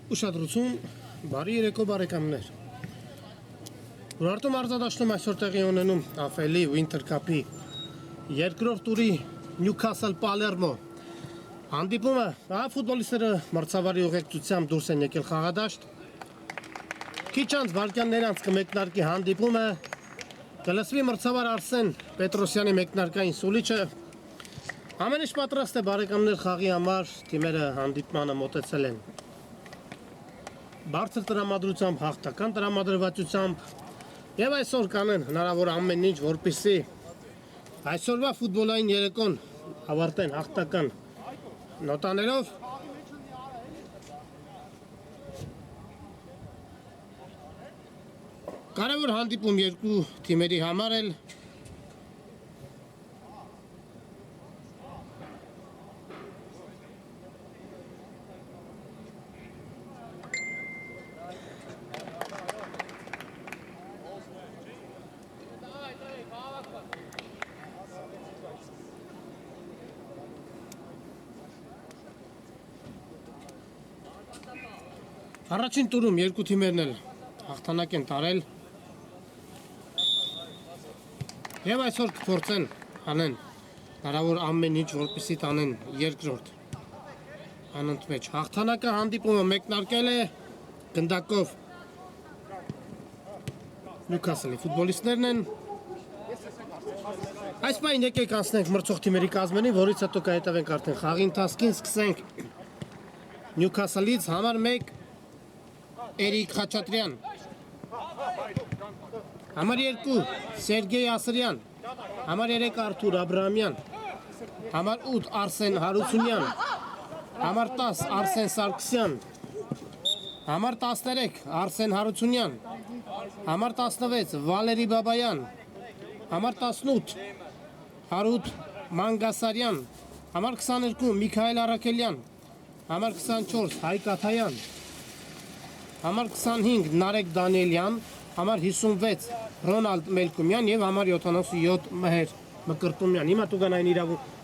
Ուշադրություն, բարի երեկո բարեկամներ։ Ուրարտում արձադաշնում այսօր տեղի ունենում AFL Winter Cup-ի երկրորդ տուրի Newcastle Palermo հանդիպումը, ֆուտբոլիստները մրցավարի ուղեկցությամբ դուրս են եկել խաղադաշտ։ Քիչ անց վայրկյաններ անց կմեկնարկի հանդիպումը, կլսվի մրցավար Արսեն Պետրոսյանի մեկնարկային սուլիչը։ Ամեն ինչ պատրաստ է բարեկամներ խաղի համար, թիմերը հանդիպմանը մոտեցել են բարձր տրամադրությամբ, հաղթական տրամադրվածությամբ եւ այսօր կանեն հնարավոր ամեն ինչ, որպեսզի այսօրվա ֆուտբոլային երեկոն ավարտեն հաղթական նոտաներով։ Կարևոր հանդիպում երկու թիմերի համար էլ Առաջին տուրում երկու թիմերն էլ հաղթանակ են տարել եւ այսօր կփորձեն անեն հնարավոր ամեն ինչ, որպեսզի տանեն երկրորդ անընդմեջ հաղթանակը։ Հանդիպումը մեկնարկել է գնդակով Newcastle-ի ֆուտբոլիստներն են։ Այս պահին եկեք անցնենք մրցող թիմերի կազմերին, որից հետո կհետևենք արդեն խաղի ընթացքին։ Սկսենք Newcastle-ից համար 1 Էրիկ Խաչատրյան, համար 2 Սերգեյ Ասրյան, համար 3 Արթուր Աբրահամյան, համար 8 Արսեն Հարությունյան, համար 10 Արսեն Սարգսյան, համար 13 Արսեն Հարությունյան, համար 16 Վալերի Բաբայան, համար 18 Հարութ Մանգասարյան, համար 22 Միքայել Արաքելյան, համար 24 Հայկ Աթայան, համար 25 Նարեկ Դանիելյան, համար 56 Ռոնալդ Մելկումյան եւ համար 77 Մհեր Մկրտումյան։ Հիմա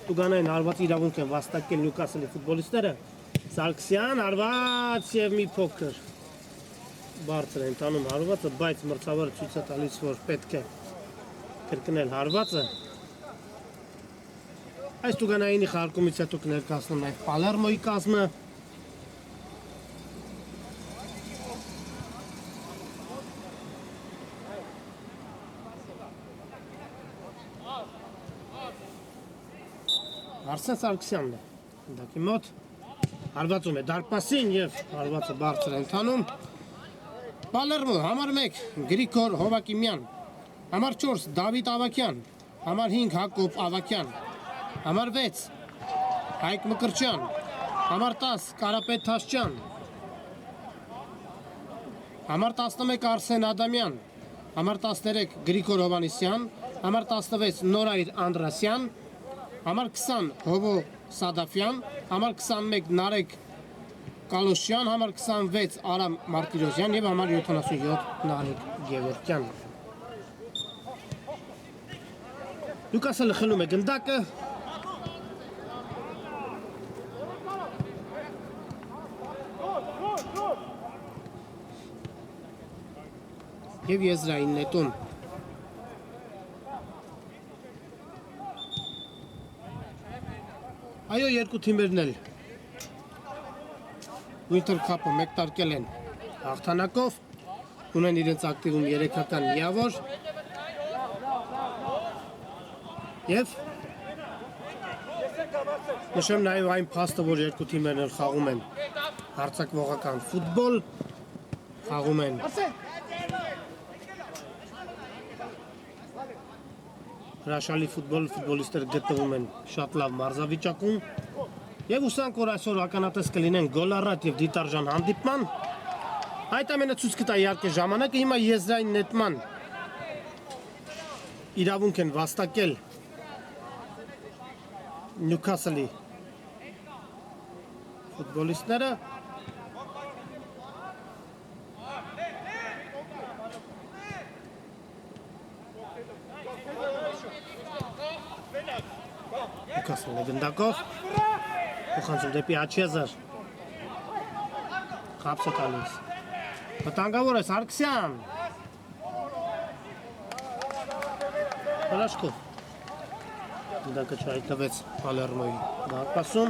տուգանային հարված իրավունք են վաստակել Newcastle-ի ֆուտբոլիստները։ Սարգսյան հարված եւ մի փոքր բարձր են տանում հարվածը, բայց մրցավարը ցույց է տալիս, որ պետք է կրկնել հարվածը։ Այս տուգանայինի խաղարկումից հետո կներկայացնեմ նաեւ Palermo-ի կազմը։ Արսեն Սարգսյանն է գնդակի մոտ, հարվածում է դարպասին եւ հարվածը բարձր է ընթանում։ Palermo համար 1 Գրիգոր Հովակիմյան, համար 4 Դավիթ Ավակյան, համար 5 Հակոբ Ավակյան, համար 6 Հայկ Մկրտչյան, համար 10 Կարապետ Թաշչյան, համար 11 Արսեն Ադամյան, համար 13 Գրիգոր Հովանեսյան, համար 16 Նորայր Անդրասյան, համար 20 Հովո Սադաֆյան, համար 21 Նարեկ Կալոշյան, համար 26 Արամ Մարտիրոսյան եւ համար 77 Նարեկ Գևորգյան։ Newcastle-ը խլում է գնդակը։ Եվ եզրային նետում Այո, երկու թիմերն էլ Winter Cup-ը մեկնարկել են հաղթանակով, ունեն իրենց ակտիվում 3-ական միավոր եւ նշեմ նաեւ այն փաստը, որ երկու թիմերն էլ խաղում են հարձակվողական ֆուտբոլ, խաղում են հրաշալի ֆուտբոլիստները գտնվում են շատ լավ մարզավիճակում եւ ուսանք, որ այսօր ականատես կլինեն գոլառատ եւ դիտարժան հանդիպման։ Այդ ամենը ցույց կտա իհարկե ժամանակը։ Հիմա եզրային նետման իրավունք են վաստակել Newcastle-ի ֆուտբոլիստները։ Newcastle-ը գնդակով Փոխանցում դեպի Աչեզար։ Խապս է տալիս։ Վտանգավոր է Սարգսյան։ Հրաշքով։ Գնդակը չհայտնվեց Պալերմոյի դարպասում։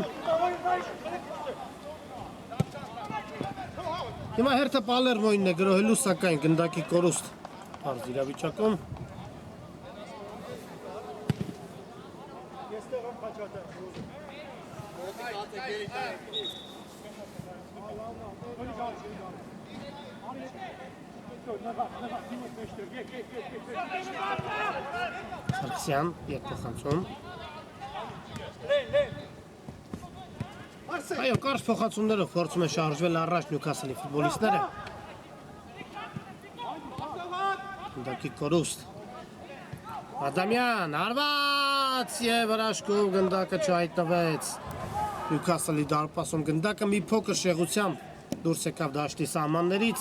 Հիմա հերթը Պալերմոյին է գրոհելու, սակայն գնդակի կորուստ պարզ իրավիճակում։ Սարգսյան երկփոխանցում։ Այո, կարճ փոխանցումներով փորձում են շարժվել առաջ Նյուքասլի ֆուտբոլիստները։ Գնդակի կորուստ։ Ադամյան, արված եւ հրաշքով գնդակը չհայտնվեց։ Նյուքասլի դարպասում գնդակը մի փոքր շեղությամբ դուրս եկավ դաշտի սահմաններից։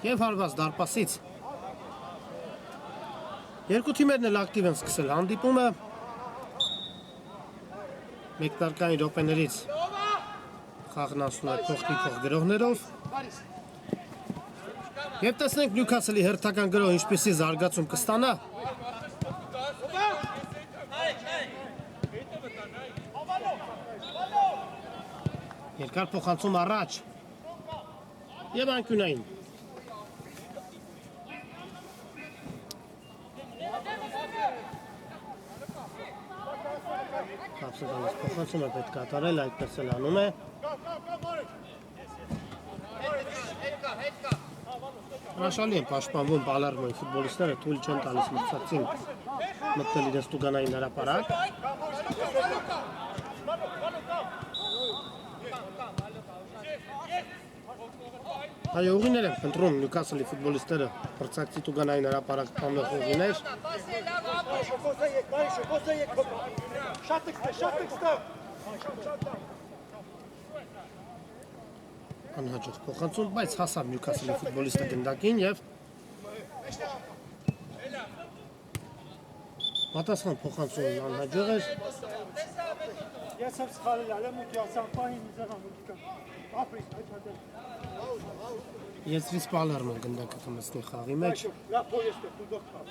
Եվ հարված դարպասից։ Երկու թիմերն էլ ակտիվ են սկսել հանդիպումը։ Մեկնարկային րոպեներից խաղն անցնում է փոխ գրողներով։ Եվ տեսնենք Նյուքասլի հերթական գրող ինչպիսի զարգացում կստանա։ Երկար փոխանցում առաջ։ Եվ անկյունային։ Կապսետանից փոխանցում է պետք կատարել, այդպես էլ անում է։ Հրաշալի են պաշտպանվում Պալերմոյի ֆուտբոլիստները, թույլ չեն տալիս մրցակցին մտնել իրենց տուգանային հրապարակ։ Այո, ուղիներ են փնտրում Նյուքասլի ֆուտբոլիստները մրցակցի տուգանային հրապարակ տանող ուղիներ։ Անհաջող փոխանցում, բայց հասավ Նյուքասլի ֆուտբոլիստը գնդակին եւ պատասխան փոխանցումն անհաջող էր։ Ես եմ սխալել, ալեմ ու կյասան պահին իզեղան ուտիկան։ Ապրիս, այդ հատել։ Ես վիս Պալերմոն գնդակը կմսնի խաղի մեջ։ Լավ պոյես կը, տուդող խաղ։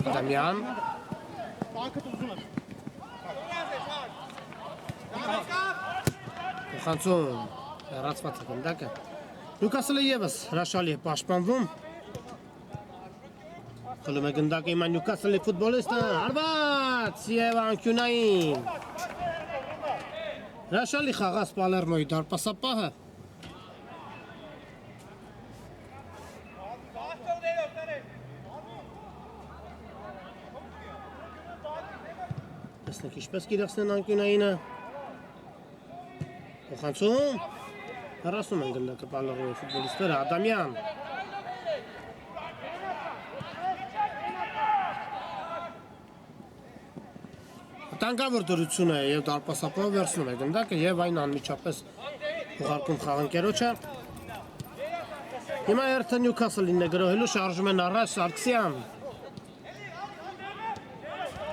Ադամյան։ Փոխանցում, հեռացված է գնդակը։ Նյուքասլը ևս հրաշալի է պաշտպանվում։ Խլում է գնդակը հիմա Նյուքասլի ֆուտբոլիստը, հարված եւ անկյունային։ Հրաշալի խաղաց Պալերմոյի դարպասապահը։ Տեսնենք ինչպես կիրացնեն անկյունայինը։ Փոխանցում, հեռացնում են գնդակը Պալերմոյի ֆուտբոլիստները, Ադամյան։ Վտանգավոր դրություն է եւ դարպասապահը վերցնում է գնդակը եւ այն անմիջապես ուղարկում խաղընկերոջը։ Հիմա հերթը Նյուքասլին է գրոհելու, շարժում են առաջ Սարգսյան։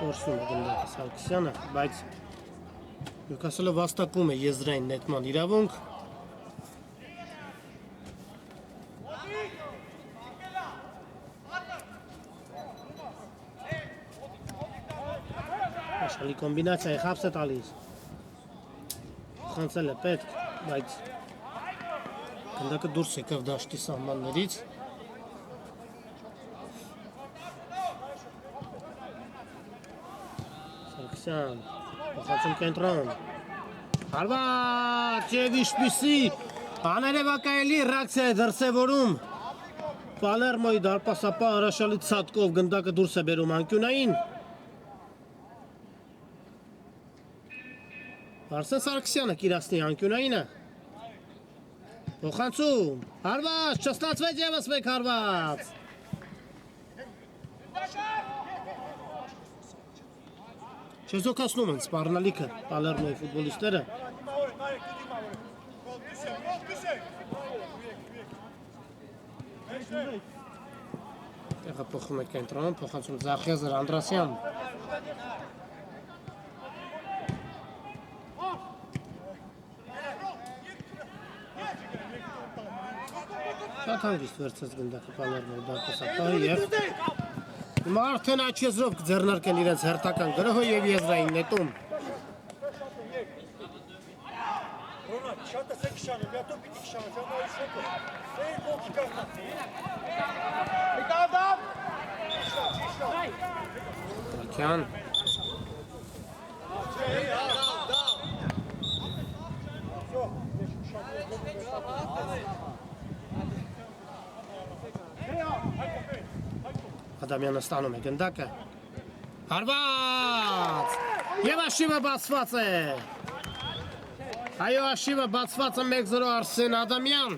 Կորցնում է գնդակը Սարգսյանը, բայց Նյուքասլը վաստակում է եզրային նետման իրավունք։ Աշխալի կոմբինացիա է խապս է տալիս։ Խանցել է պետք, բայց գնդակը դուրս եկավ դաշտի սահմաններից։ Սարգսյան, փոխանցում կենտրոն։ Հարված եւ ինչպիսի աներևակայելի ռեակցիա է դրսևորում Պալերմոյի դարպասապահ հրաշալի ցածկով գնդակը դուրս է բերում անկյունային։ Արսեն Սարգսյանը կիրացնի անկյունայինը։ Փոխանցում, հարված, չստացվեց ևս մեկ հարված։ Չեզոքացնում են սպառնալիքը Պալերմոյի ֆուտբոլիստները։ Տեղը փոխում է կենտրոն, փոխանցում Զախեզար Անդրասյան։ Շատ հանգիստ վերցած գնդակը Պալերմոյի դարպասապահը եւ հիմա արդեն աչ եզրով կձեռնարկեն իրենց հերթական գրոհը եւ եզրային նետում։ Շատ է քշանը, մի հատ պիտի քշանը, ճանաչի շոկը։ Սեր կողքի կառնա։ Միկադամ։ Ակյան։ Ադամյանը ստանում է գնդակը։ Հարված։ Եվ աշիվը բացված է։ Այո, աշիվը բացված է 1-0 Արսեն Ադամյան։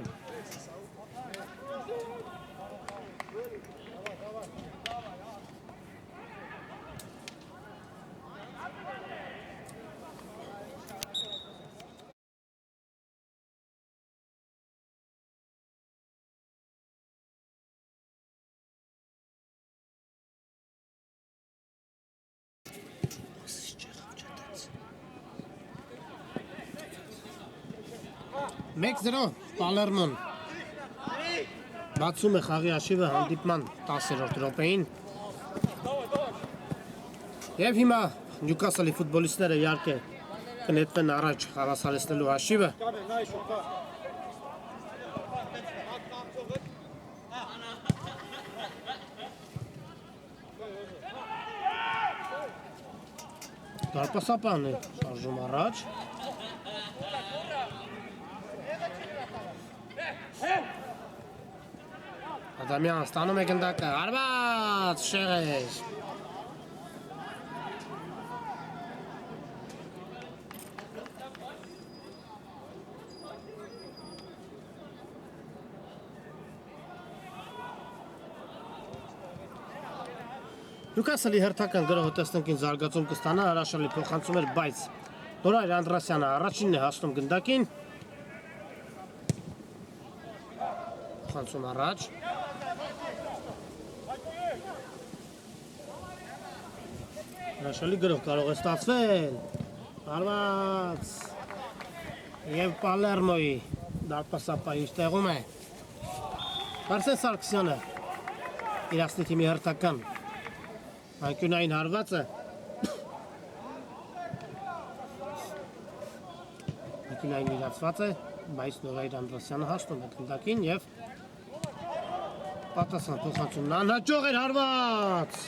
Մեկ 0 Պալերմոն բացում է խաղի աշիվը հանդիպման 10-րդ րոպեին և հիմա Նյուքասլի ֆուտբոլիստները իհարկե կնետվեն առաջ հավասարեցնելու աշիվը դարպասապահն է շարժում առաջ Ադամյան ստանում է գնդակը, արված շեղեր Նյուքասլի հերթական գրոհը տեսնենք զարգացում կստանա, հրաշալի փոխանցում էր, բայց Նորայր Անդրասյանը առաջինն է հասնում գնդակին Փոխանցում առաջ Հրաշալի գրոհ կարող է ստացվել Արված և Պալերմոյի դարպասապահի իր տեղում է Արսեն Սարգսյանը իրացնի թիմի հերթական անկյունային հարվածը անկյունային իրացված է բայց Նորայր Անդրասյանը հասնում է գնդակին և պատասխան փոխանցումն անհաջող էր հարված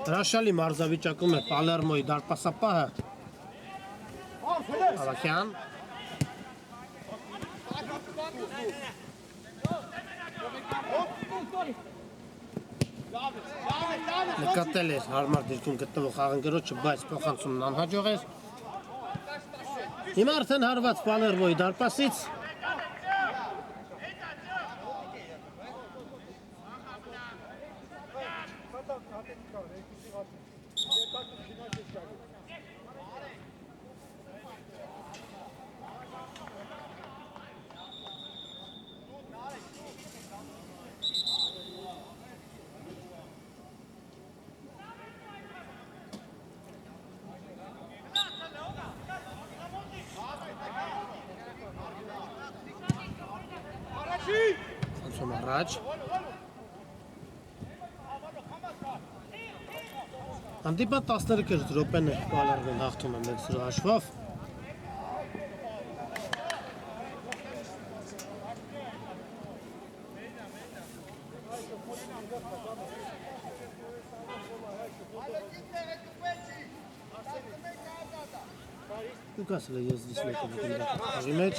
Հրաշալի մարզավիճակում է Պալերմոյի դարպասապահը Ավակյան Նկատել էր հարմար դիրքում գտնվող խաղընկերոջը, բայց փոխանցումն անհաջող էր Հիմա արդեն հարված Պալերմոյի դարպասից Անցում առաջ Հանդիպան 13 րոպեն է Պալերմոն հաղթում է 1-0 հաշվով Նյուքասլը եզրից մեկը գնդակը խաղի մեջ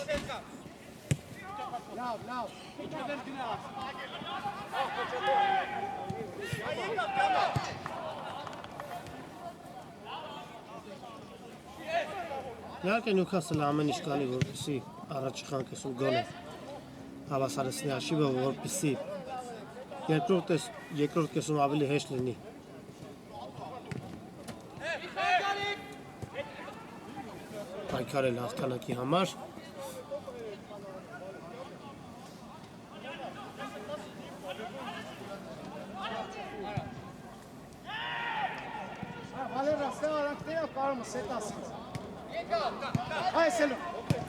Իհարկե Նյուքասլը ամեն ինչ կանի, որպեսզի առաջի խանքեսում գոնը հավասարեցնի աշիվը, որպեսզի Երկրորդ կեսում ավելի հեշտ լինի։ Պայքարել հաղթանակի համար։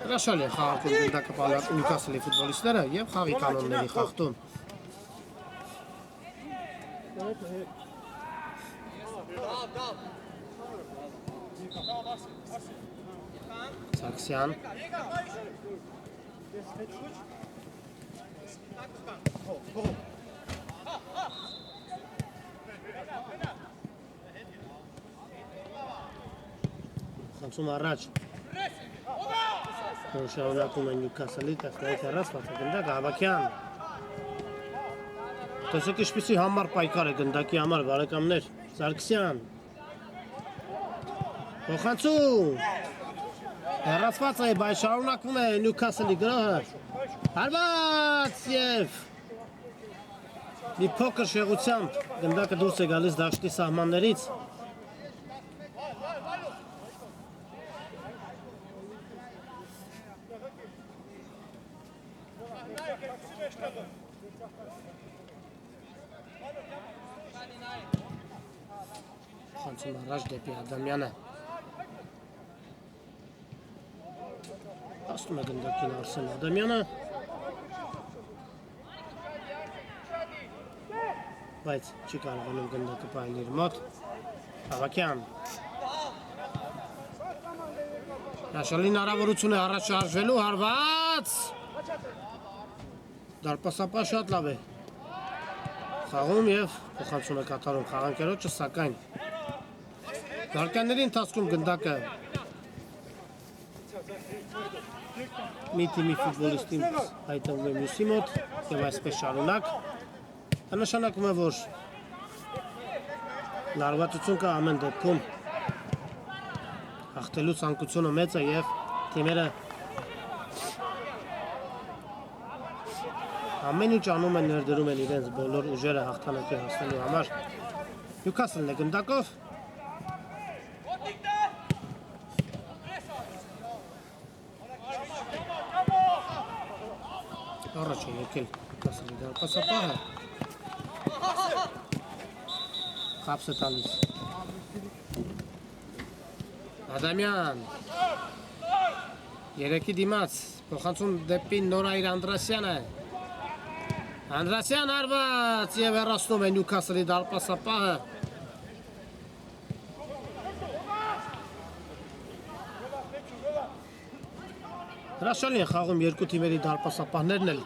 Հրաշալի է խաղարկում գնդակը պալած Նյուքասլի ֆուտբոլիստները և խաղի կանոնների խախտում։ Սարգսյան խանցում առաջ շարունակում է Նյուքասլի 15 հեռացված է գնդակը Հավաքյան տեսեք ինչպիսի համար պայքար է գնդակի համար բարեկամներ Սարգսյան փոխանցում հեռացված է բայց շարունակվում է Նյուքասլի գրոհը հարված և մի փոքր շեղությամբ գնդակը դուրս է գալիս դաշտի սահմաններից խանցում առաջ դեպի Ադամյանը ասում է գնդակին Արսեն Ադամյանը բայց չի կարողանում գնդակը պահել իր մոտ Հավաքյան հրաշալի հնարավորություն է առաջ շարժվելու հարված դարպասապահ շատ լավ է խաղում և փոխանցում է կատարում խաղանկերոջը սակայն Դարկանների ընթացքում գնդակը մի թիմի ֆուտբոլիստին հայտնվում է մյուսի մոտ և այսպես շարունակ նշանակում է, որ լարվածություն կա ամեն դեպքում հաղթելու ցանկությունը մեծ է և թիմերը ամեն ինչ անում են ներդրում են իրենց բոլոր ուժերը հաղթանակի հասնելու համար Նյուքասլն է գնդակով Առաջ է եկել Նյուքասլի դարպասապահը խապս է տալիս Ադամյան երեքի դիմաց փոխանցում դեպի Նորայր Անդրասյանը Անդրասյան հարված և հեռացնում է Նյուքասլի դարպասապահը Հրաշալի են խաղում երկու թիմերի դարպասապահներն էլ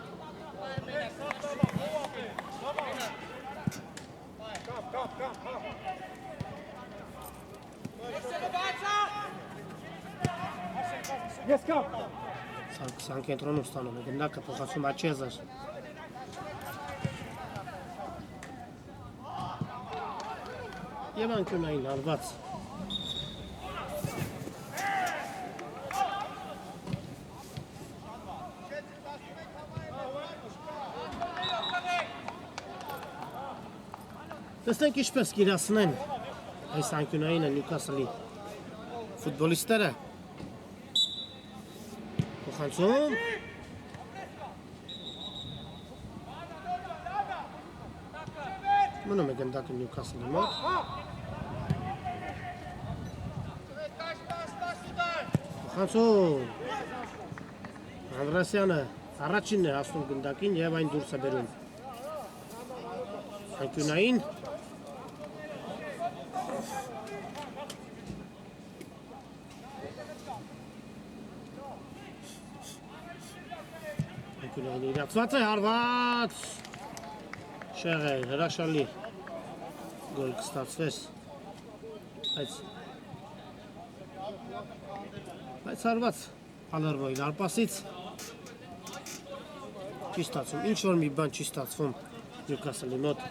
Սարգսյան կենտրոնում ստանում է գնդակը փոխանցում Աչեզար և անկյունային հարված տեսնենք ինչպես կիրացնեն այս անկյունայինը Նյուքասլի ֆուտբոլիստները փոխանցում մնում է գնդակը Նյուքասլի մոտ փոխանցում Անդրասյանը առաջինն է հասնում գնդակին և այն դուրս է բերում անկյունային իրացված է հարված շեղել, հրաշալի գոլ կստացվես բայց հարված Ալարվոյի դարպասից չի ստացվում, ինչ-որ մի բան չի ստացվում Նյուքասլի մոտ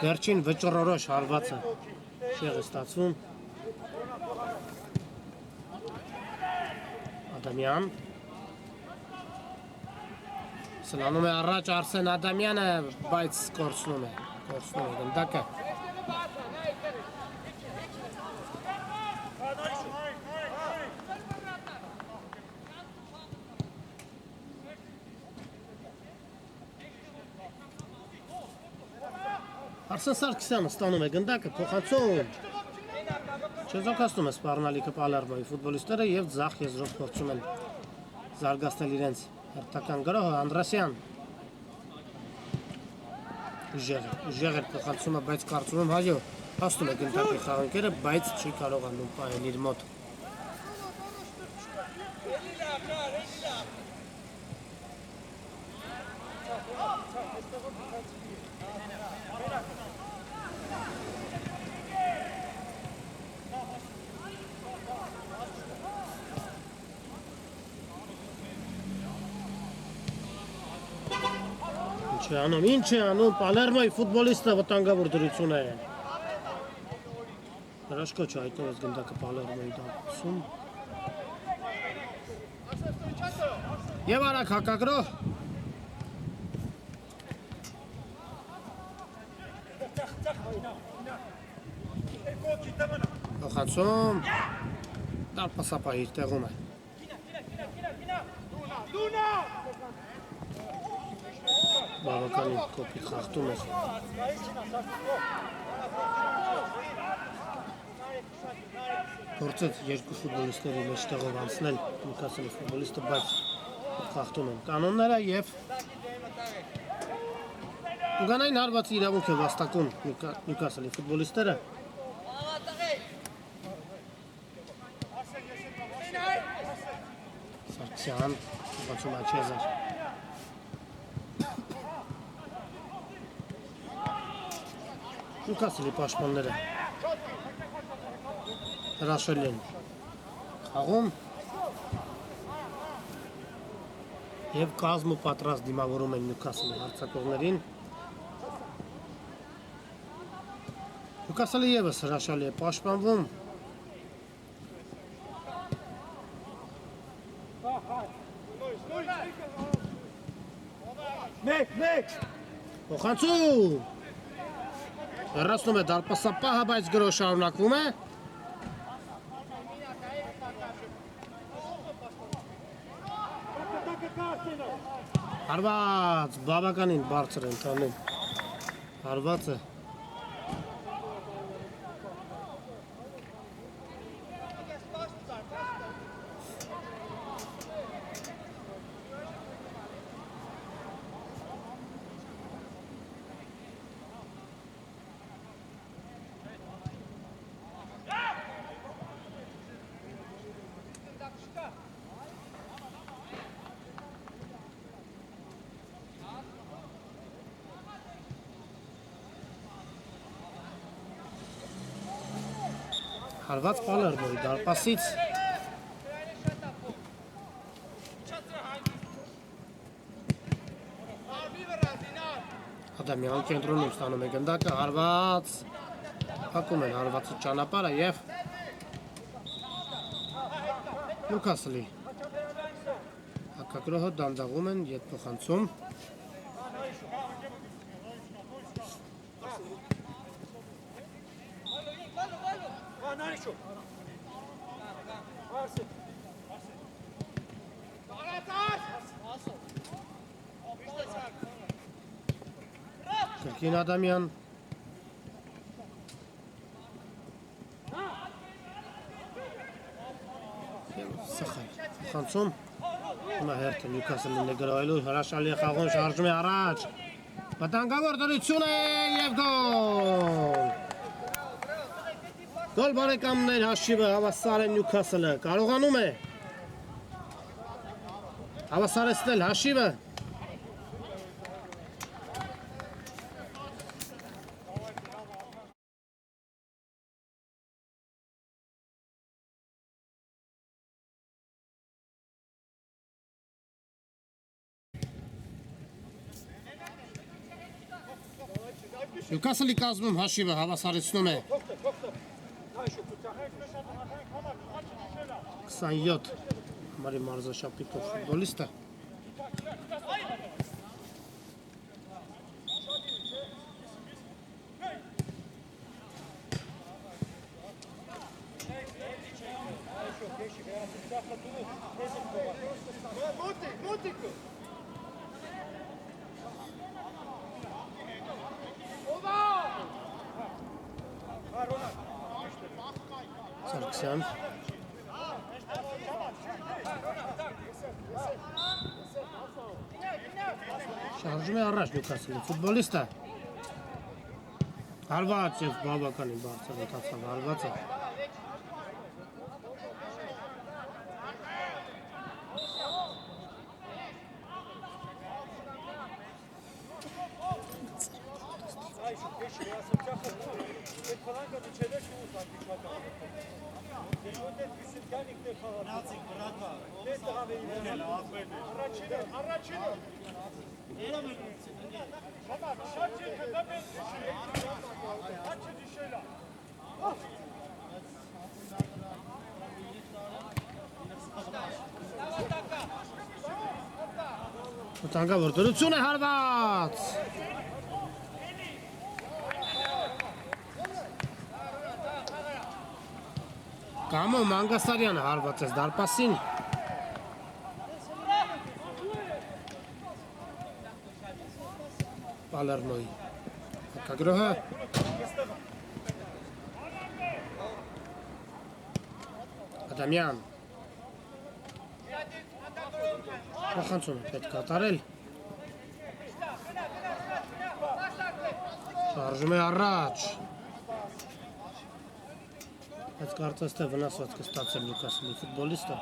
վերջին վճռորոշ հարվածը շեղ է ստացվում Ադամյան Սլանում է առաջ Արսեն Ադամյանը, բայց կորցնում է գնդակը։ Արսեն Սարգսյանը ստանում է գնդակը, փոխանցում։ Չեզոքացնում է սպառնալիքը Պալերմոյի ֆուտբոլիստները և ձախ եզրով փորձում են զարգացնել իրենց հերթական գրոհը Անդրասյան։ Ուժեղ էր փոխանցումը, բայց կարծում եմ Հաջո հասնում է գնդակի խաղանքերը, բայց չի կարողանում պահել իր մոտ։ Ինչ է անում, Պալերմոյի ֆուտբոլիստը վտանգավոր դրություն է։ Հրաշքո չհայտնով ես գնդակը Պալերմոյի դեպքում։ Եվ արագ հակագրոհ։ Փոխանցում։ Դարպասապահի իր տեղում է։ Բավականին կոպիտ խաղթում էր։ Փորձեց երկու ֆուտբոլիստների մեջտեղով անցնել Նյուքասլի ֆուտբոլիստը, բայց խաղթում են կանոնները և ուղղանային հարվածի իրավունք է վաստակում Նյուքասլի ֆուտբոլիստները։ Սարգսյան, բացում Աչեզար։ Նյուքասլի պաշտպանները հրաշալի են խաղում և կազմ ու պատրաստ դիմավորում են Նյուքասլի հարձակողներին։ Նյուքասլը ևս հրաշալի է պաշտպանվում։ Փոխանցում։ Հեռացնում է դարպասապահը, բայց գրոհը շարունակվում է։ Հարված, բավականին բարձր է ընթանում։ Հարվածը։ Հարված Պալերմոյի դարպասից Ադամյան կենտրոնում ստանում է գնդակը, հարված հակում են հարվածի ճանապարհը և Նյուքասլի հակագրոհը դանդաղում են ետ փոխանցում։ Կրկին Ադամյան։ Սխալ խանցում։ Հիմա հերթը Նյուքասլին է գրոհելու, հրաշալի է խաղում, շարժում է առաջ։ Վտանգավոր դրություն է և գոլ։ Գոլ բարեկամներ, հաշիվը հավասար է Նյուքասլը, կարողանում է հավասարեցնել հաշիվը։ Նյուքասլի կազմում հաշիվը հավասարեցնում է 27 համարի մարզաշապիկով ֆուտբոլիստը։ Սարգսյան շարժում է առաջ Նյուքասլի ֆուտբոլիստը հարված և բավականին բարձր ընթացավ հարվածը Վտանգավոր դրություն է հարված Կամո Մանգասարյանը հարված ես դարպասին Պալերմոյի հակագրոհը Ադամյան Նախանցում է պետք կատարել Շարժում է առաջ Բայց կարծես թե վնասված կստացել Նյուքասլի ֆուտբոլիստը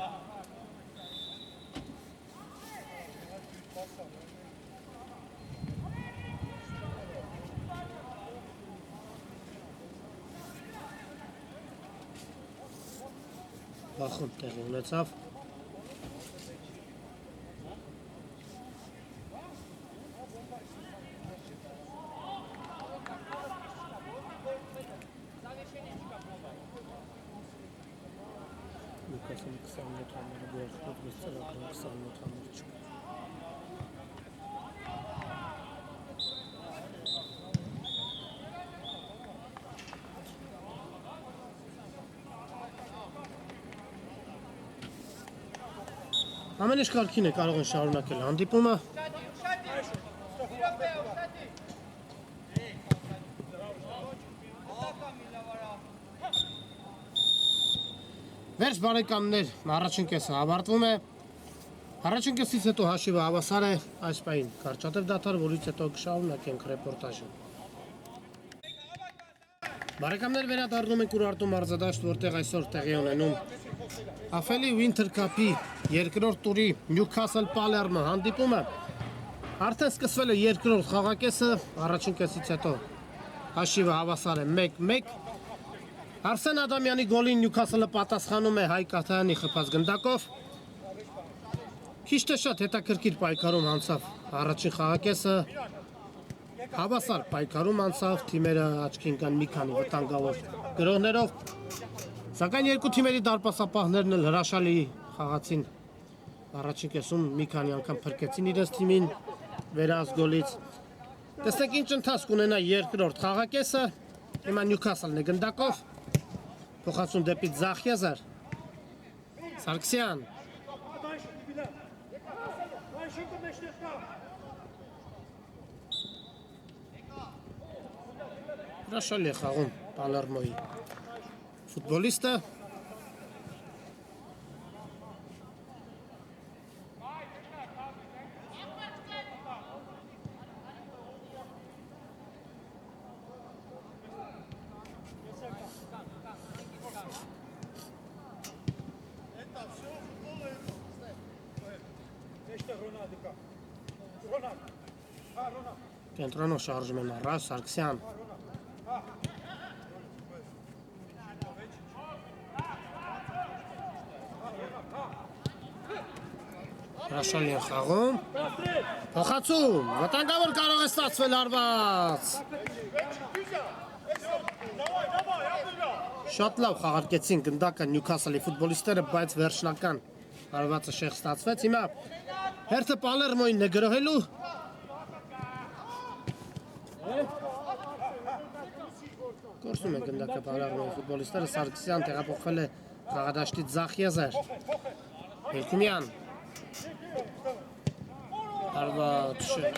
Բախում տեղի ունեցավ Նյուքասլի 27 համարը գերխոտ վեց ծրագրում 27 համար չկա Ամեն ինչ կարգին է կարող են շարունակել հանդիպումը Վերջ բարեկամներ, առաջին կեսը ավարտվում է Առաջին կեսից հետո հաշիվը հավասար է այս պահին կարճատև դադար, որից հետո կշարունակենք ռեպորտաժը Բարեկամներ վերադառնում ենք Ուրարտու մարզադաշտ, որտեղ այսօր տեղի ունենում افلی وینتر کاپی երկրորդ տուրի Նյուքասլ Պալերմո հանդիպումը արդեն սկսվել է երկրորդ խաղակեսը առաջին կեսից հետո հաշիվը հավասար է 1-1 Արսեն Ադամյանի գոլին Նյուքասլը պատասխանում է Հայկ Աթայանի խփած գնդակով Քիչ թե շատ հետաքրքիր պայքարում անցավ առաջին խաղակեսը հավասար պայքարում անցավ թիմերը աչքին կան մի քանի վտանգավոր գրոհներով Սակայն երկու թիմերի դարպասապահներն էլ հրաշալի խաղացին առաջին կեսում մի քանի անգամ փրկեցին իրենց թիմին վերած գոլից Տեսեք ինչ ընթացք ունենա երկրորդ խաղակեսը հիմա Նյուքասլն է գնդակով փոխանցում դեպի Զախիազար Սարգսյան Հրաշալի է խաղում Պալերմոյի Ֆուտբոլիստը Կենտրոնով շարժում են առաջ Սարգսյան Հրաշալի են խաղում Փոխացում վտանգավոր կարող է ստացվել արված Շատ լավ խաղարկեցին գնդակը Նյուքասլի ֆուտբոլիստները բայց վերջնական արվածը շեղ ստացվեց հիմա հերթը Պալերմոյին է գրոհելու Կորսում են գնդակը Պալերմոյի ֆուտբոլիստները Սարգսյան տեղափոխվել է խաղադաշտից Զախիազար Երկումյան Հարված շետ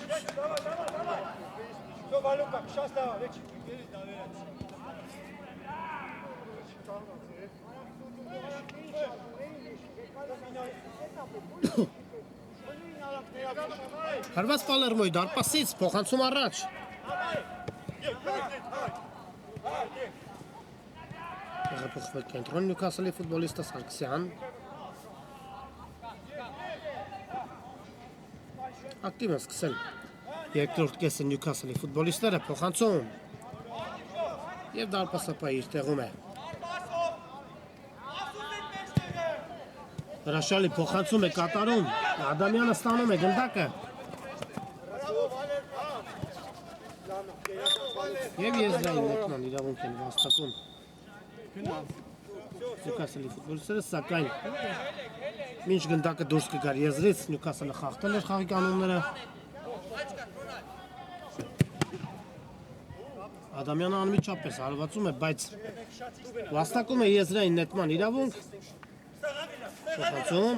Հարված Պալերմոյ դարպասից փոխանցում առաջ Հեղափոխվել կենտրոն Նյուքասլի ֆուտբոլիստը Սարգսյան Ակտիվ են սկսել երկրորդ կեսը Նյուքասլի ֆուտբոլիստները փոխանցում և դարպասապայի իր տեղում է Հրաշալի փոխանցում է կատարում Ադամյանը ստանում է գնդակը և եզրային նետման իրավունք են վաստակում Նյուքասլի ֆուտբոլիստները սակայն մինչ գնդակը դուրս կգար եզրից Նյուքասլը խախտել էր խաղի կանոնները Ադամյանը անմիջապես հարվածում է, բայց վաստակում է եզրային նետման իրավունք Փոխանցում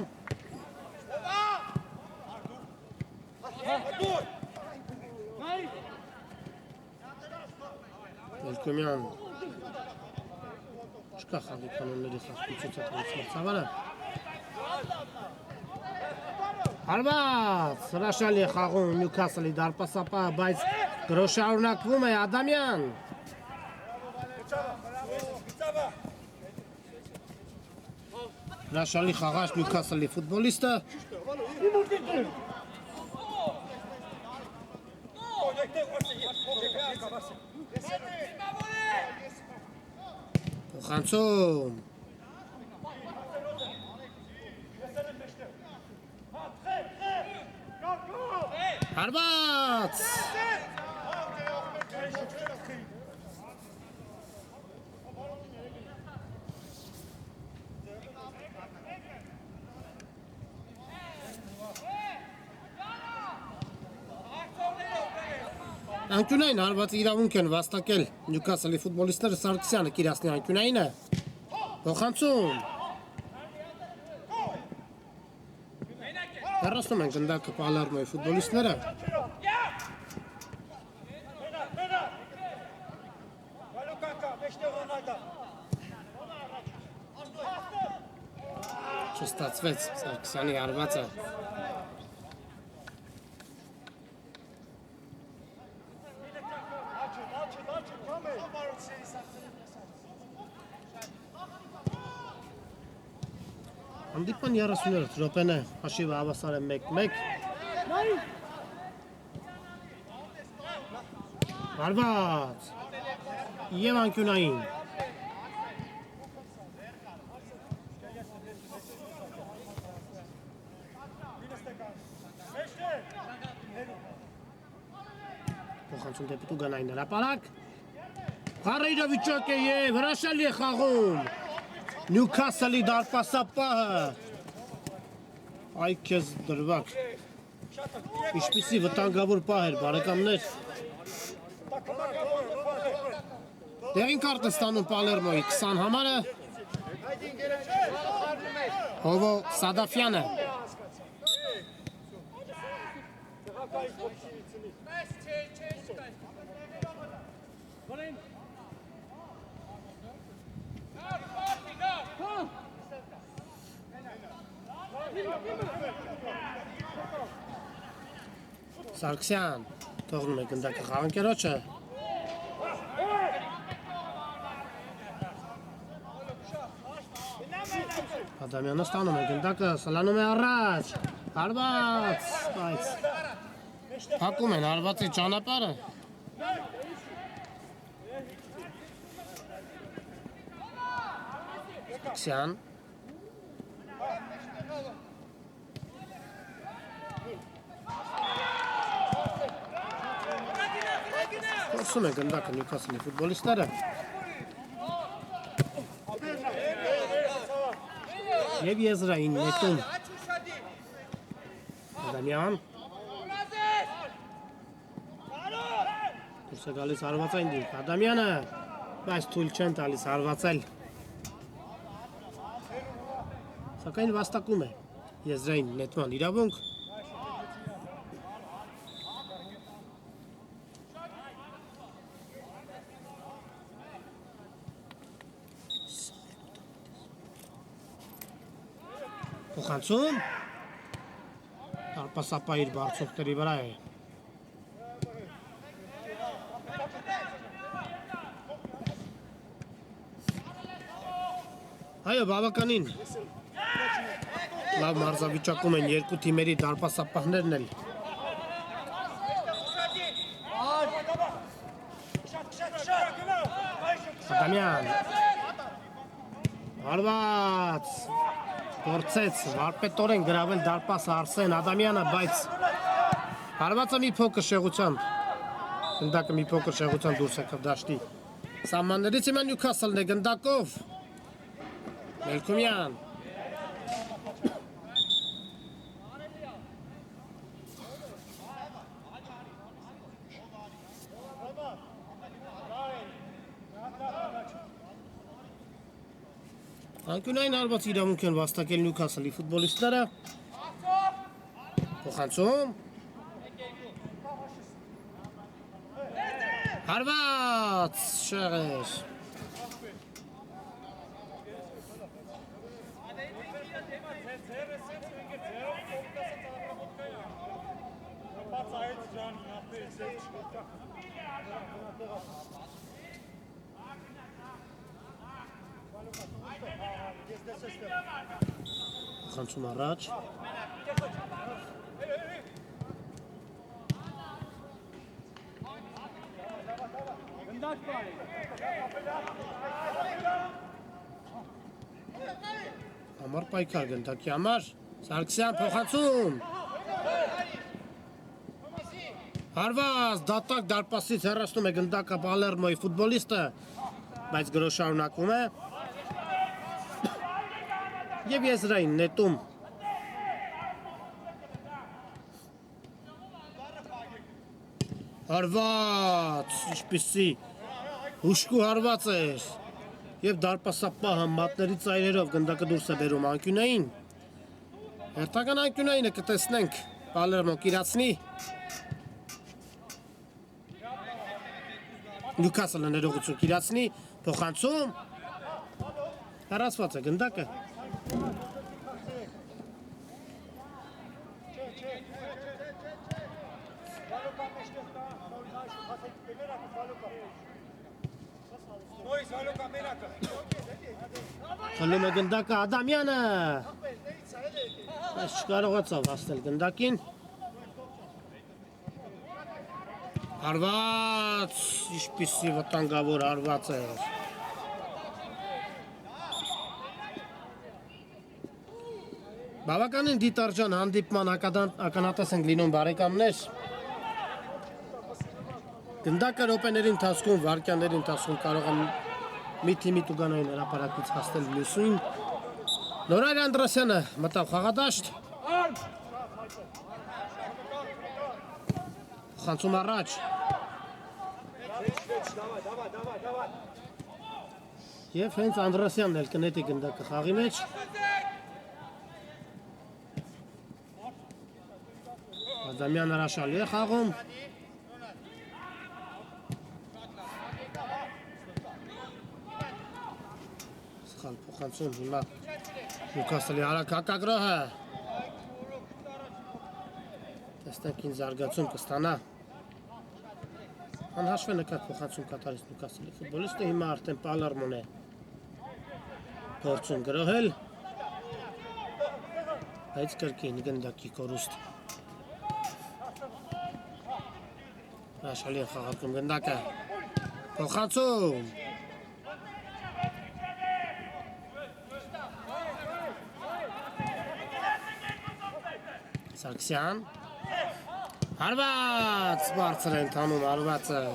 Երկումյան Չկա խաղի կանոնների խախտություն մրցավարը Հարված հրաշալի է խաղում Նյուքասլի դարպասապահը, բայց գրոշարունակվում է Ադամյան Հրաշալի խաղաչ Նյուքասլի ֆուտբոլիստը Փոխանցում Հարված Անկյունային հարվածի իրավունք են վաստակել Նյուքասլի ֆուտբոլիստները Սարգսյանը Կիրասնի անկյունայինը Փոխանցում Հեռացնում են գնդակը Պալերմոյի ֆուտբոլիստները Չստացվեց Սարգսյանի հարվածը Հանդիպան 30-րդ րոպեն է, հաշիվը հավասար է 1-1 Հարված և անկյունային Փոխանցում դեպի Տուգանային հրապարակ Խառը իրավիճակ է և հրաշալի է խաղում Նյուքասլի դարպասապահը Այ քեզ դրվակ Ինչպիսի վտանգավոր պահ էր բարեկամներ Դեղին կարտ է ստանում Պալերմոյի 20 համարը Հովո Սադաֆյանը Սարգսյան թողնում է գնդակը խաղանկերոջը Ադամյանը ստանում է գնդակը, սլանում է առաջ Հարված, բայց Հակում են հարվածի ճանապարհը Սարգսյան Փորձում է գնդակը Նյուքասլի ֆուտբոլիստները Եվ եզրային նետում Ադամյան Դուրս է գալիս հարվածային դիրք Ադամյանը Բայց թույլ չեն տալիս հարվածել Սակայն վաստակում է Եզրային նետման իրավունք։ Փոխանցում։ Դարպասապահիր բարձողների վրա է։ Այո, բավականին։ Լավ մարզավիճակում են երկու թիմերի դարպասապահներն էլ։ Ադամյան։ Հարված։ Գործեց, վարպետորեն գրավել դարպասը Արսեն Ադամյանը, բայց հարվածը մի փոքր շեղությամբ։ Գնդակը մի փոքր շեղությամբ դուրս եկավ դաշտի սահմաններից, հիմա Նյուքասլն է գնդակով։ Մելքումյան։ Անկյունային հարված իրավունք են վաստակել Նյուքասլի ֆուտբոլիստները։ Փոխանցում։ Հարված շեղեր։ Փոխանցում առաջ։ Համար պայքար գնդակի համար։ Սարգսյան փոխանցում։ Հարված դատակ դարպասից հեռացնում է գնդակը Պալերմոյի ֆուտբոլիստը, բայց գրո շարունակվում է։ Եվ եզրային նետում։ Հարված, ինչպիսի հուշկու հարված էր։ Եվ դարպասապահը մատների ծայրերով գնդակը դուրս է բերում անկյունային։ Հերթական անկյունայինը կտեսնենք Պալերմո կիրացնի։ Նյուքասլը ներողություն կիրացնի, փոխանցում։ Հեռացված է գնդակը։ Խլում է գնդակը Ադամյանը։ Այս չկարողացավ հասնել գնդակին։ Հարված, ինչպիսի վտանգավոր հարված է։ Բավականին դիտարջան հանդիպման ականատես ենք լինում բարեկամներ։ Գնդակը րոպեների ընթացքում, վայրկյանների ընթացքում կարող են մի թիմի տուգանային հրապարակից հասնել մյուսին։ Նորայր Անդրասյանը մտավ խաղադաշտ։ Խանցում առաջ։ Եվ հենց Անդրասյանն էլ կնետի գնդակը խաղի մեջ։ Ադամյան հրաշալի է խաղում։ Սխալ փոխանցում հիմա Նյուքասլի արագ հակագրոհը։ Տեսնենք ինչ զարգացում կստանա։ Անհաշվ է նկատ փոխանցում կատարեց Նյուքասլի ֆուտբոլիստը, հիմա արդեն Պալերմոն է փորձում գրոհել, բայց կրկին գնդակի կորուստ։ Հրաշալի է խաղարկում գնդակը։ Փոխանցում։ Սարգսյան։ Հարված, բարձր են տանում հարվածը։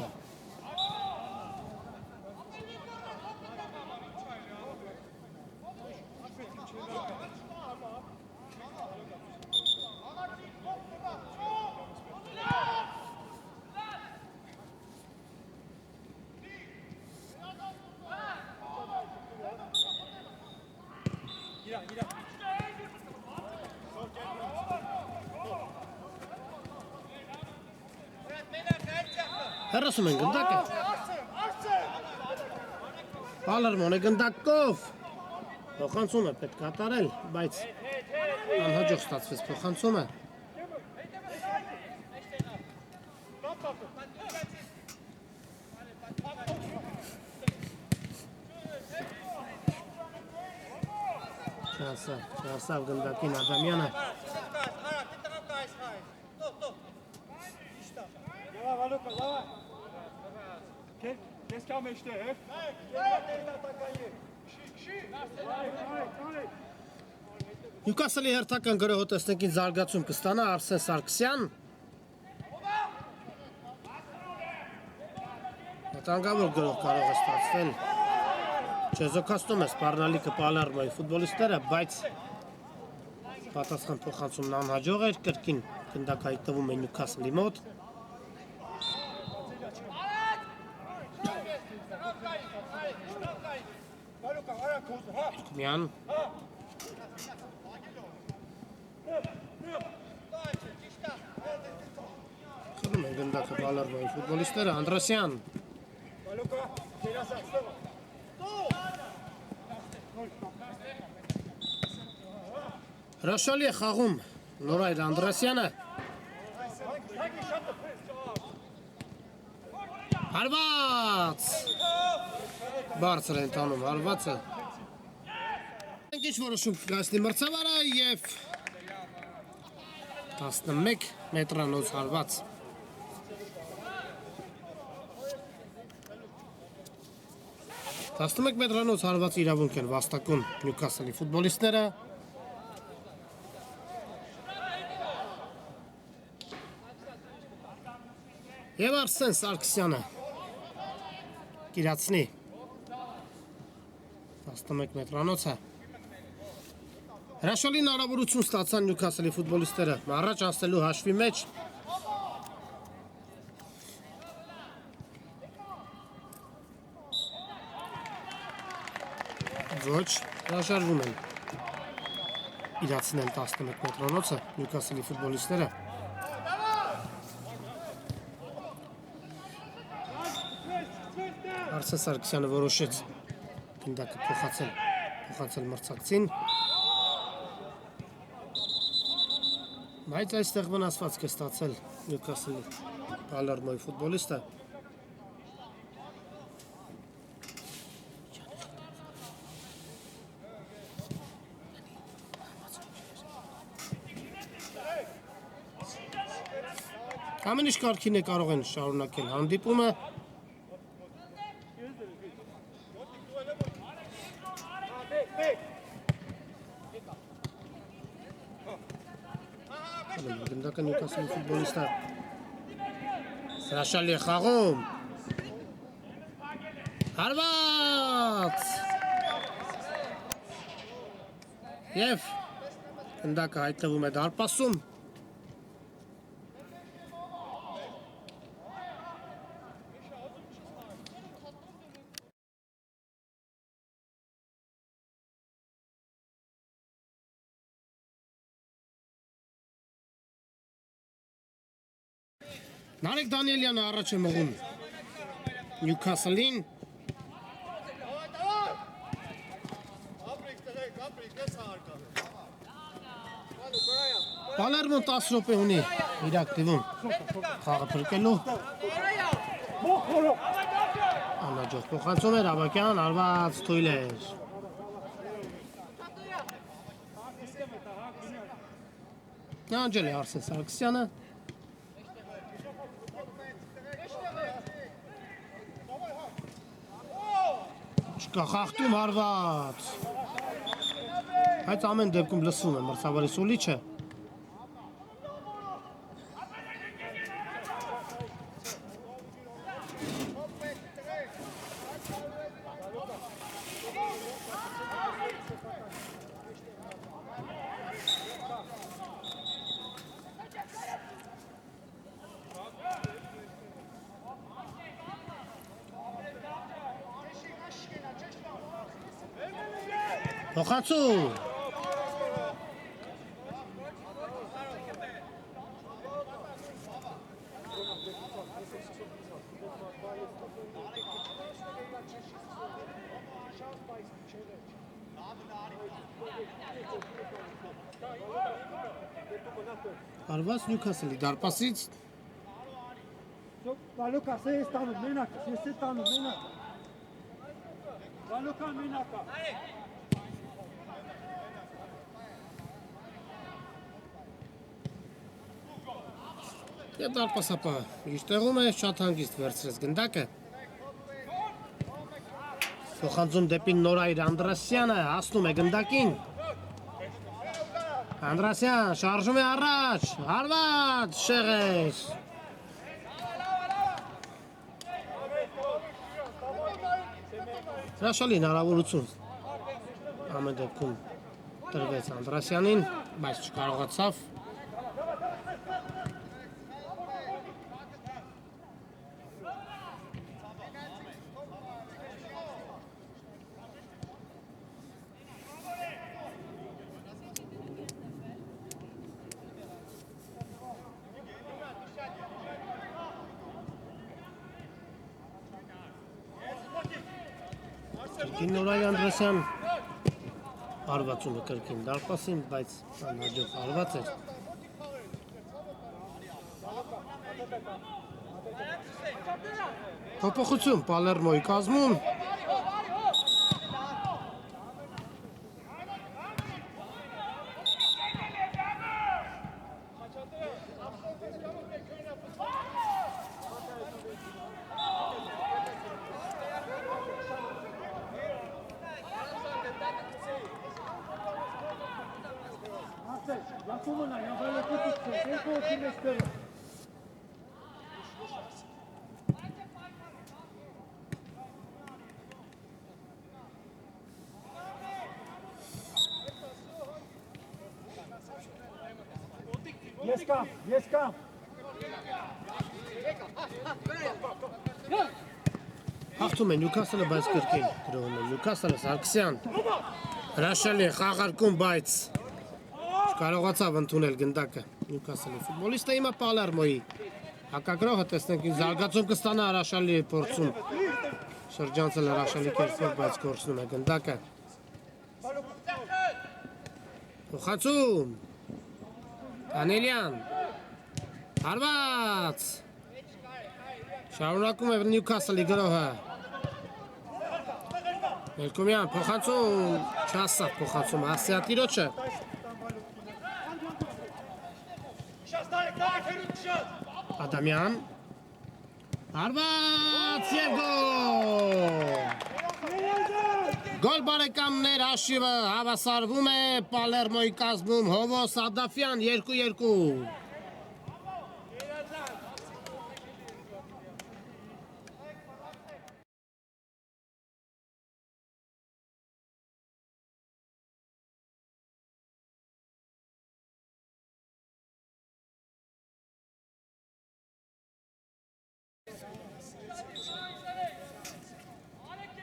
Հեռացում են գնդակը։ Պալերմոն է գնդակով։ Փոխանցում է պետք կատարել, բայց անհաջող ստացվեց փոխանցումը։ Չասավ գնդակին Ադամյանը։ Լավ, Ալոկա, լավ։ Քեզ կա մեջտեղ։ Նյուկասլի հերթական գրողը տեսնենք զարգացում կստանա Արսեն Սարգսյան։ Վտանգավոր գրող կարող է ստացվել։ Չեզոքացնում է սպառնալիքը Պալերմոյի ֆուտբոլիստները, բայց պատասխան փոխանցումն անհաջող էր, կրկին գնդակ հայտնվում է Նյուքասլի մոտ։ Միան խլում են գնդակը Պալերմոյի ֆուտբոլիստները, Անդրասյան հրաշալի է խաղում Նորայր Անդրասյանը։ Հարված բարձր են տանում հարվածը։ Ինչ որոշում կգացնի մրցավարը և 11 մետրանոց հարված։ 11 մետրանոց հարված իրավունք են վաստակում Նյուքասլի ֆուտբոլիստները։ Եվ Արսեն Սարգսյանը կիրացնի 11 մետրանոցը։ Հրաշալի հնարավորություն ստացան Նյուքասլի ֆուտբոլիստները առաջ անցնելու հաշվի մեջ։ Ոչ, հրաշալվում են իրացնել 11 մետրանոցը Նյուքասլի ֆուտբոլիստները։ Արսեն Սարգսյանը որոշեց գնդակը փոխանցել մրցակցին, բայց այստեղ վնասվածք է ստացել Նյուքասլի Պալերմոյի ֆուտբոլիստը։ Ամեն ինչ կարգին է, կարող են շարունակել հանդիպումը։ Գնդակը Նյուքասլի ֆուտբոլիստը հրաշալի է խաղում։ Հարված և գնդակը հայտնվում է դարպասում։ Նարեկ Դանիելյանը առաջ է մղում Նյուքասլին։ Պալերմոն 10 րոպե ունի իր ակտիվում խաղը փրկելու։ Անհաջող փոխանցում էր Ավակյան, արված թույլ էր։ Նանջել է Արսեն Սարգսյանը։ Չկա խախտում հարված, բայց ամեն դեպքում լսվում է մրցավարի սուլիչը։ Փոխանցում։ Արված Նյուքասլի դարպասից Գալուկասը ես տանում, մենակ, ես է տանում, մենակ։ Գալուկան մենակա։ Եվ դարպասապա իր տեղում է շատ հանգիստ վերցրեց գնդակը։ Փոխանցում դեպի Նորայր Անդրասյանը հասնում է գնդակին։ Անդրասյան շարժում է առաջ, հարված շեղեր։ Հրաշալի հնարավորություն ամեն դեպքում տրվեց Անդրասյանին, բայց չկարողացավ։ Նորայր Անդրասյան հարվածում է կրկին դարպասին, բայց անհաջող հարված էր։ Փոփոխություն Պալերմոյի կազմում։ Լակումնա, նավալակուտից է, երկու օքին ես տերը։ Ես կամ։ Հաղթում է Նյուքասլը, բայց կրկին գրոհում է Նյուքասլը, Սարգսյան։ Հրաշալի խաղարկում, բայց կարողացավ ընդունել գնդակը Նյուքասլի ֆուտբոլիստը, հիմա Պալերմոյի հակագրողը տեսնենք ինչ զարգացում կստանա հրաշալի փորձում շրջանցել հրաշալի կերպով, բայց կորցնում է գնդակը։ Փոխանցում Դանիելյան հարված շարունակում է Նյուքասլի գրոհը Մելքոմյան փոխանցում չասավ փոխանցում Ասիատիրոջը Ադամյան հարված և գոլ բարեկամներ հաշիվը հավասարվում է Պալերմոյի կազմում Հովոս Ադաֆյան 2-2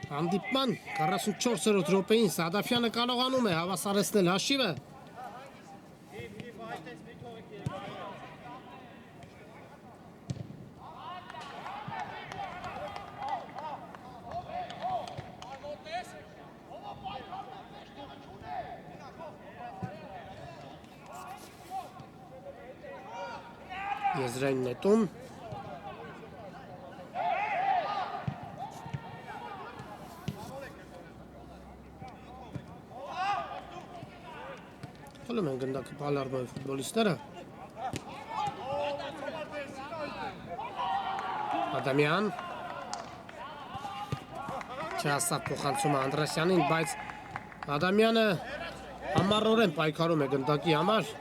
Հանդիպման 44-րդ րոպեին Սադաֆյանը կարողանում է հավասարեցնել հաշիվը Եզրային նետում Հալում են գնդակը Պալերմոյի ֆուտբոլիստները Ադամյան Չասավ փոխանցում է Անդրասյանին, բայց Ադամյանը համառորեն պայքարում է գնդակի համար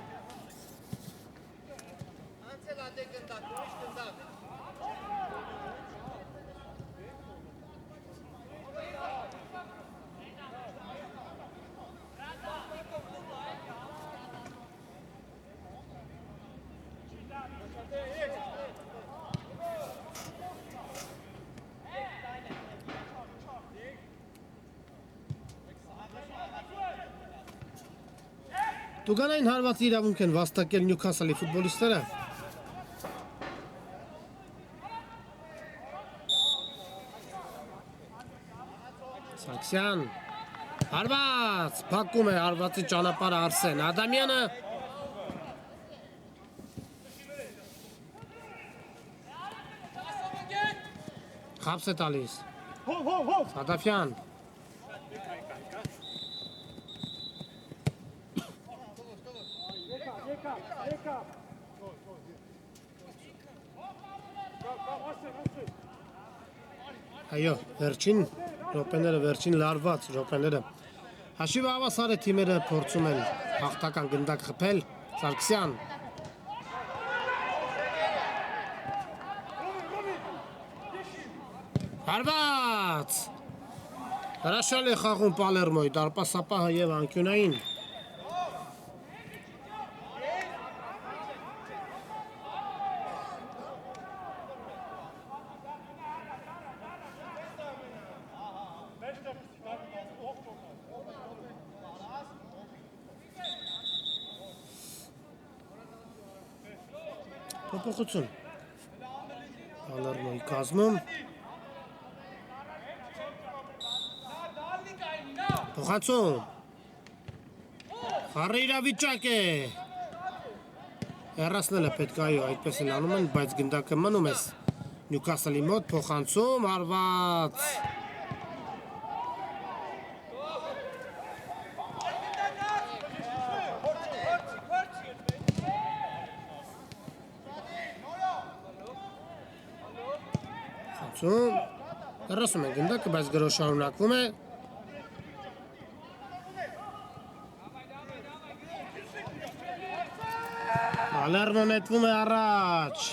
Տուգանային հարվածի իրավունք են վաստակել Նյուքասլի ֆուտբոլիստները Սարգսյան Հարված, փակում է հարվածի ճանապարհը Արսեն Ադամյանը։ Խապս է տալիս։ Սադաֆյան։ Այո, վերջին րոպեները, վերջին լարված րոպեները։ Հաշիվը հավասար է, թիմերը փորձում են հաղթական գնդակ խփել։ Սարգսյան։ Հարված։ Հրաշալի է խաղում Պալերմոյի դարպասապահը եւ անկյունային։ Փոփոխություն։ Պալերմոյի կազմում։ Փոխանցում։ Խառը իրավիճակ է։ Հեռացնել է պետք այո, այդպես էլ անում են, բայց գնդակը մնում է Նյուքասլի մոտ, փոխանցում, հարված։ Փոխանցում։ Հեռացում են գնդակը, բայց գրոհ շարունակվում է։ Պալերմո նետվում է առաջ։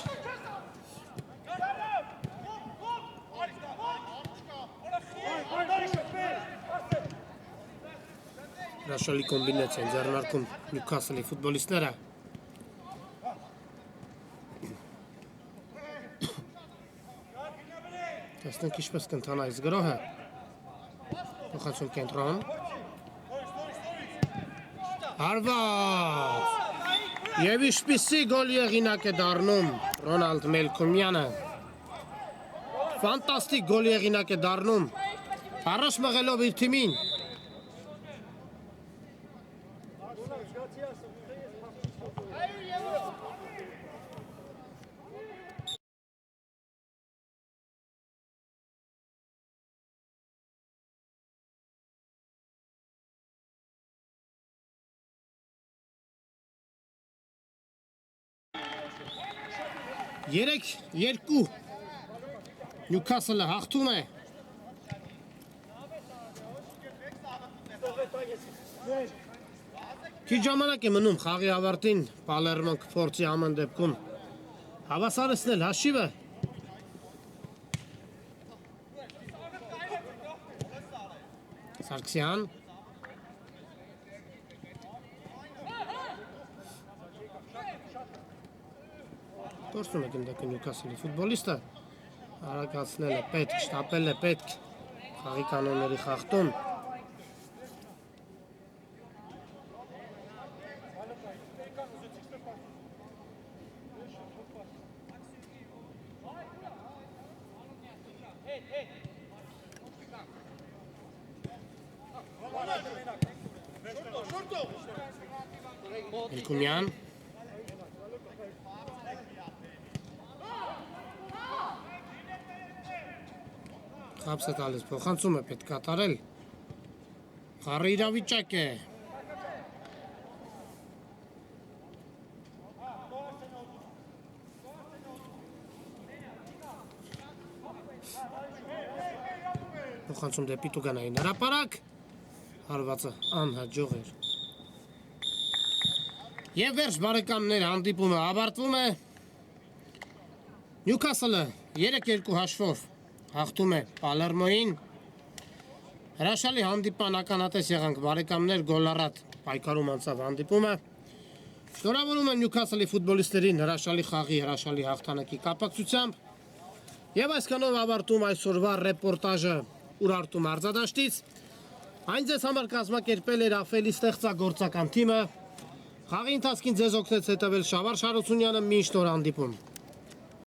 Հրաշալի կոմբինացիա են ձեռնարկում Նյուքասլի ֆուտբոլիստները։ Տեսնենք ինչպես կընթանա այս գրոհը։ Փոխանցում կենտրոն։ Հարված։ Եվ ինչպիսի գոլ եղինակ է դառնում Ռոնալդ Մելքոմյանը։ Ֆանտաստիկ գոլ եղինակ է դառնում։ Առաջ մղելով իր թիմին։ Երեք երկու Նյուքասլը հաղթում է։ Քիչ ժամանակ է մնում խաղի ավարտին, Պալերմոն կփորձի ամեն դեպքում հավասարեցնել հաշիվը։ Սարգսյան։ Տորսում է գնդակը Նյուքասլի ֆուտբոլիստը, արագացնել է պետք, շտապել է պետք, խաղի կանոնների խախտում։ Մելքոմյան։ Խապս է տալիս, փոխանցում է պետք կատարել։ Խառը իրավիճակ է։ Փոխանցում դեպի Տուգանային հրապարակ։ Հարվածը անհաջող էր։ Եվ վերջ բարեկամներ, հանդիպումը ավարտվում է։ Նյուքասլը 3-2 հաշվով հաղթում է Պալերմոյին։ Հրաշալի հանդիպան ականատես եղանք բարեկամներ, գոլառատ պայքարում անցավ հանդիպումը։ Շնորհավորում եմ Նյուքասլի ֆուտբոլիստերին հրաշալի խաղի, հրաշալի հաղթանակի կապակցությամբ։ Եվ այսքանով ավարտում այսօրվա ռեպորտաժը Ուրարտու մարզադաշտից։ Այն ձեզ համար կազմակերպել էր Աֆելի ստեղծագործական թիմը։ Խաղի ընթացքին ձեզ օգնեց հետևել Շավարժ Հարությունյանը, մինչ նոր հանդիպում։